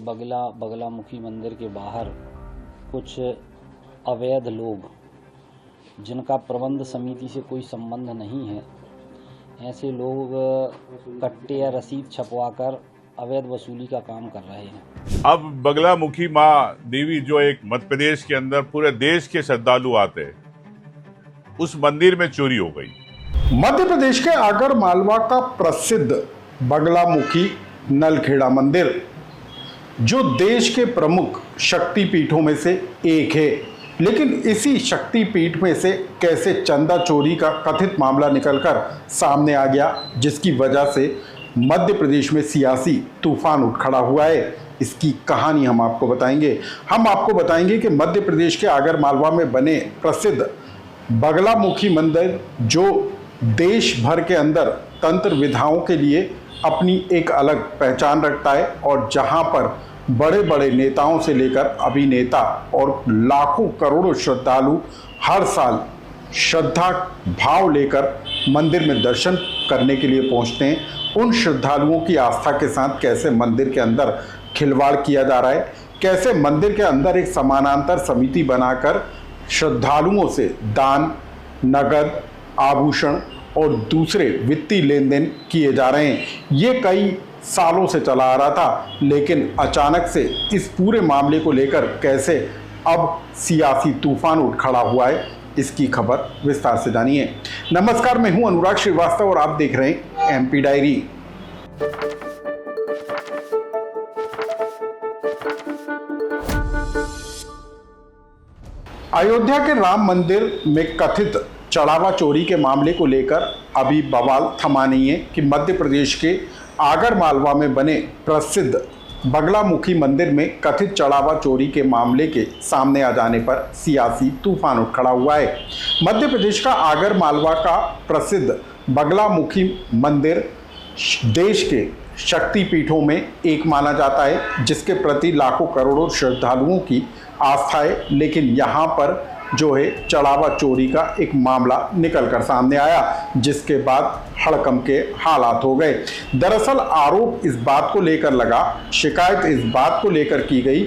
बगलामुखी मंदिर के बाहर कुछ अवैध लोग, जिनका प्रबंध समिति से कोई संबंध नहीं है, ऐसे लोग कट्टे या रसीद छपवाकर अवैध वसूली का काम कर रहे हैं। अब बगलामुखी माँ देवी, जो एक मध्य प्रदेश के अंदर पूरे देश के श्रद्धालु आते हैं, उस मंदिर में चोरी हो गई। मध्य प्रदेश के आगर मालवा का प्रसिद्ध बगलामुखी नलखेड़ा मंदिर, जो देश के प्रमुख शक्तिपीठों में से एक है, लेकिन इसी शक्तिपीठ में से कैसे चंदा चोरी का कथित मामला निकलकर सामने आ गया, जिसकी वजह से मध्य प्रदेश में सियासी तूफान उठ खड़ा हुआ है। इसकी कहानी हम आपको बताएंगे। हम आपको बताएंगे कि मध्य प्रदेश के आगर मालवा में बने प्रसिद्ध बगलामुखी मंदिर, जो देश भर के अंदर तंत्र विधाओं के लिए अपनी एक अलग पहचान रखता है और जहां पर बड़े बड़े नेताओं से लेकर अभिनेता और लाखों करोड़ों श्रद्धालु हर साल श्रद्धा भाव लेकर मंदिर में दर्शन करने के लिए पहुंचते हैं। उन श्रद्धालुओं की आस्था के साथ कैसे मंदिर के अंदर खिलवाड़ किया जा रहा है, कैसे मंदिर के अंदर एक समानांतर समिति बनाकर श्रद्धालुओं से दान, नगद, आभूषण और दूसरे वित्तीय लेन देन किए जा रहे हैं। ये कई सालों से चला आ रहा था, लेकिन अचानक से इस पूरे मामले को लेकर कैसे अब सियासी तूफान उठ खड़ा हुआ है, इसकी खबर विस्तार से जानिए। नमस्कार, मैं हूं अनुराग श्रीवास्तव और आप देख रहे हैं एमपी डायरी। अयोध्या के राम मंदिर में कथित चढ़ावा चोरी के मामले को लेकर अभी बवाल थमा नहीं है कि मध्य प्रदेश के आगर मालवा में बने प्रसिद्ध बगलामुखी मंदिर में कथित चढ़ावा चोरी के मामले के सामने आ जाने पर सियासी तूफान उठ खड़ा हुआ है। मध्य प्रदेश का आगर मालवा का प्रसिद्ध बगलामुखी मंदिर देश के शक्तिपीठों में एक माना जाता है, जिसके प्रति लाखों करोड़ों श्रद्धालुओं की आस्था है। लेकिन यहाँ पर जो है चढ़ावा चोरी का एक मामला निकलकर सामने आया, जिसके बाद हड़कंप के हालात हो गए। दरअसल आरोप इस बात को लेकर लगा, शिकायत इस बात को लेकर की गई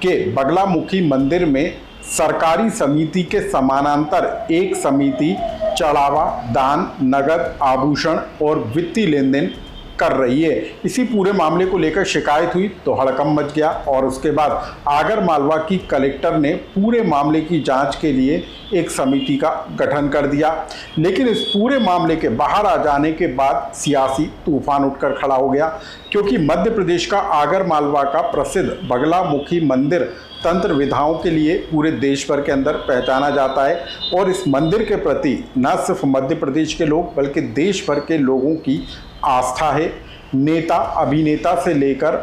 कि बगलामुखी मंदिर में सरकारी समिति के समानांतर एक समिति चढ़ावा, दान, नगद, आभूषण और वित्तीय लेन देन कर रही है। इसी पूरे मामले को लेकर शिकायत हुई तो हड़कंप मच गया और उसके बाद आगर मालवा की कलेक्टर ने पूरे मामले की जांच के लिए एक समिति का गठन कर दिया। लेकिन इस पूरे मामले के बाहर आ जाने के बाद सियासी तूफान उठकर खड़ा हो गया, क्योंकि मध्य प्रदेश का आगर मालवा का प्रसिद्ध बगलामुखी मंदिर तंत्र विधाओं के लिए पूरे देश भर के अंदर पहचाना जाता है और इस मंदिर के प्रति न सिर्फ मध्य प्रदेश के लोग बल्कि देश भर के लोगों की आस्था है। नेता, अभिनेता से लेकर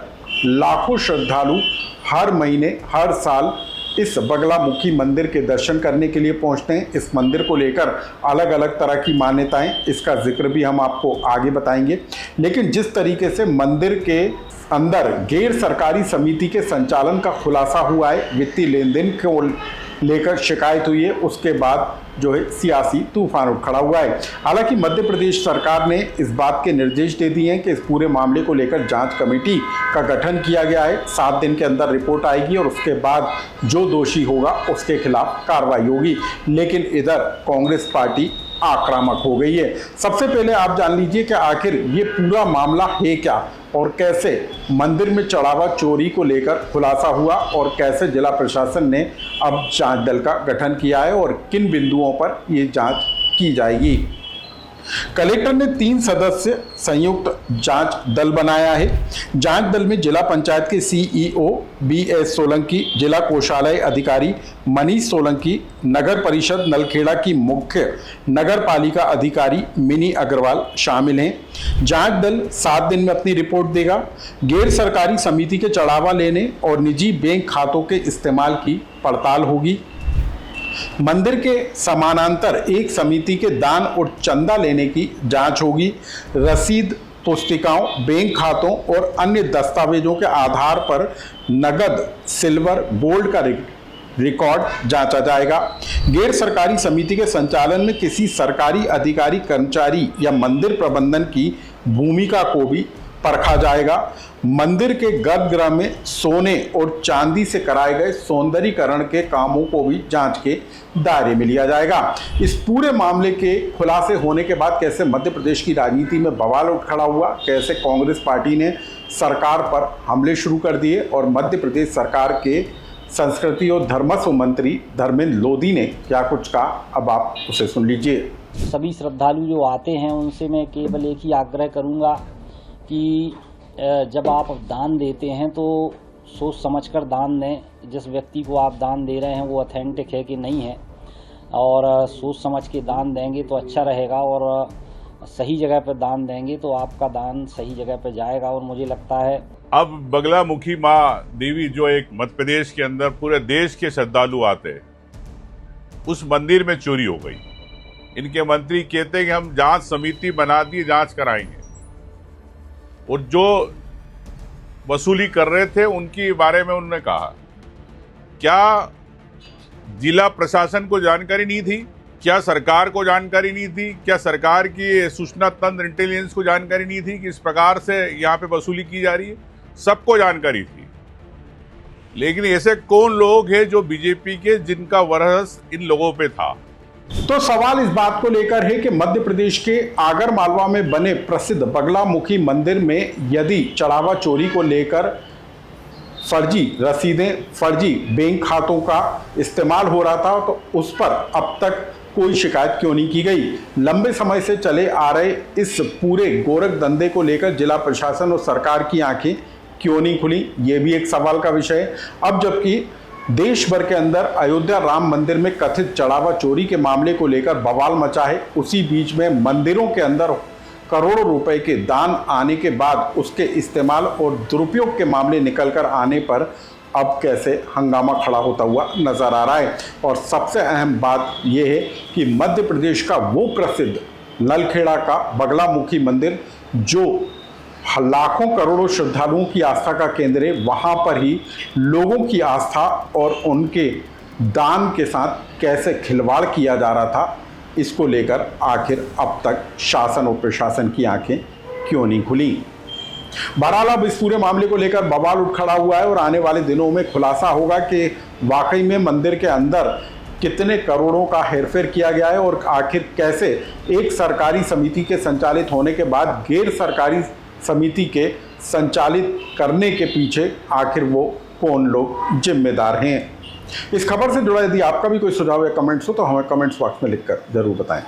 लाखों श्रद्धालु हर महीने, हर साल इस बगलामुखी मंदिर के दर्शन करने के लिए पहुंचते हैं। इस मंदिर को लेकर अलग अलग तरह की मान्यताएं, इसका जिक्र भी हम आपको आगे बताएंगे। लेकिन जिस तरीके से मंदिर के अंदर गैर सरकारी समिति के संचालन का खुलासा हुआ है, वित्तीय लेन देन को लेकर शिकायत हुई है, उसके बाद जो है सियासी तूफान उठ खड़ा हुआ है। हालांकि मध्य प्रदेश सरकार ने इस बात के निर्देश दे दिए हैं कि इस पूरे मामले को लेकर जांच कमेटी का गठन किया गया है। 7 दिन के अंदर रिपोर्ट आएगी और उसके बाद जो दोषी होगा उसके खिलाफ कार्रवाई होगी। लेकिन इधर कांग्रेस पार्टी आक्रामक हो गई है। सबसे पहले आप जान लीजिए कि आखिर ये पूरा मामला है क्या और कैसे मंदिर में चढ़ावा चोरी को लेकर खुलासा हुआ और कैसे जिला प्रशासन ने अब जांच दल का गठन किया है और किन बिंदुओं पर ये जांच की जाएगी। कलेक्टर ने 3 सदस्य संयुक्त जांच दल बनाया है। जांच दल में जिला पंचायत के सीईओ बीएस सोलंकी, जिला कोषालय अधिकारी मनीष सोलंकी, नगर परिषद नलखेड़ा की मुख्य नगर पालिका अधिकारी मिनी अग्रवाल शामिल हैं। जांच दल 7 दिन में अपनी रिपोर्ट देगा। गैर सरकारी समिति के चढ़ावा लेने और निजी बैंक खातों के इस्तेमाल की पड़ताल होगी। मंदिर के समानांतर एक समिति के दान और चंदा लेने की जांच होगी। रसीद, पुस्तिकाओं, बैंक खातों और अन्य दस्तावेजों के आधार पर नगद, सिल्वर, गोल्ड का रिकॉर्ड जांचा जाएगा। गैर सरकारी समिति के संचालन में किसी सरकारी अधिकारी, कर्मचारी या मंदिर प्रबंधन की भूमिका को भी परखा जाएगा। मंदिर के गर्भगृह में सोने और चांदी से कराए गए सौंदर्यीकरण के कामों को भी जांच के दायरे में लिया जाएगा। इस पूरे मामले के खुलासे होने के बाद कैसे मध्य प्रदेश की राजनीति में बवाल उठ खड़ा हुआ, कैसे कांग्रेस पार्टी ने सरकार पर हमले शुरू कर दिए और मध्य प्रदेश सरकार के संस्कृति और धर्मस्व मंत्री धर्मेंद्र लोधी ने क्या कुछ कहा, अब आप उसे सुन लीजिए। सभी श्रद्धालु जो आते हैं उनसे मैं केवल एक ही आग्रह करूंगा कि जब आप दान देते हैं तो सोच समझकर दान दें। जिस व्यक्ति को आप दान दे रहे हैं वो ऑथेंटिक है कि नहीं है, और सोच समझ के दान देंगे तो अच्छा रहेगा, और सही जगह पर दान देंगे तो आपका दान सही जगह पर जाएगा। और मुझे लगता है अब बगलामुखी माँ देवी जो एक मध्य प्रदेश के अंदर पूरे देश के श्रद्धालु आते हैं, उस मंदिर में चोरी हो गई। इनके मंत्री कहते हैं कि हम जांच समिति बना दी, जांच कराएंगे, और जो वसूली कर रहे थे उनके बारे में उन्होंने कहा, क्या जिला प्रशासन को जानकारी नहीं थी? क्या सरकार को जानकारी नहीं थी? क्या सरकार की सूचना तंत्र इंटेलिजेंस को जानकारी नहीं थी कि इस प्रकार से यहाँ पे वसूली की जा रही है? सबको जानकारी थी, लेकिन ऐसे कौन लोग हैं जो बीजेपी के जिनका वरस इन लोगों पे था? तो सवाल इस बात को लेकर है कि मध्य प्रदेश के आगर मालवा में बने प्रसिद्ध बगलामुखी मंदिर में यदि चढ़ावा चोरी को लेकर फर्जी रसीदें, फर्जी बैंक खातों का इस्तेमाल हो रहा था, तो उस पर अब तक कोई शिकायत क्यों नहीं की गई? लंबे समय से चले आ रहे इस पूरे गोरख धंधे को लेकर जिला प्रशासन और सरकार की आंखें क्यों नहीं खुली, ये भी एक सवाल का विषय है। अब जबकि देश भर के अंदर अयोध्या राम मंदिर में कथित चढ़ावा चोरी के मामले को लेकर बवाल मचा है, उसी बीच में मंदिरों के अंदर करोड़ों रुपए के दान आने के बाद उसके इस्तेमाल और दुरुपयोग के मामले निकलकर आने पर अब कैसे हंगामा खड़ा होता हुआ नजर आ रहा है। और सबसे अहम बात यह है कि मध्य प्रदेश का वो प्रसिद्ध नलखेड़ा का बगलामुखी मंदिर जो लाखों करोड़ों श्रद्धालुओं की आस्था का केंद्र है, वहां पर ही लोगों की आस्था और उनके दान के साथ कैसे खिलवाड़ किया जा रहा था, इसको लेकर आखिर अब तक शासन और प्रशासन की आंखें क्यों नहीं खुली। बहरहाल अब इस पूरे मामले को लेकर बवाल उठ खड़ा हुआ है और आने वाले दिनों में खुलासा होगा कि वाकई में मंदिर के अंदर कितने करोड़ों का हेरफेर किया गया है और आखिर कैसे एक सरकारी समिति के संचालित होने के बाद गैर सरकारी समिति के संचालित करने के पीछे आखिर वो कौन लोग जिम्मेदार हैं। इस खबर से जुड़ा यदि आपका भी कोई सुझाव या कमेंट्स हो तो हमें कमेंट्स बॉक्स में लिखकर जरूर बताएं।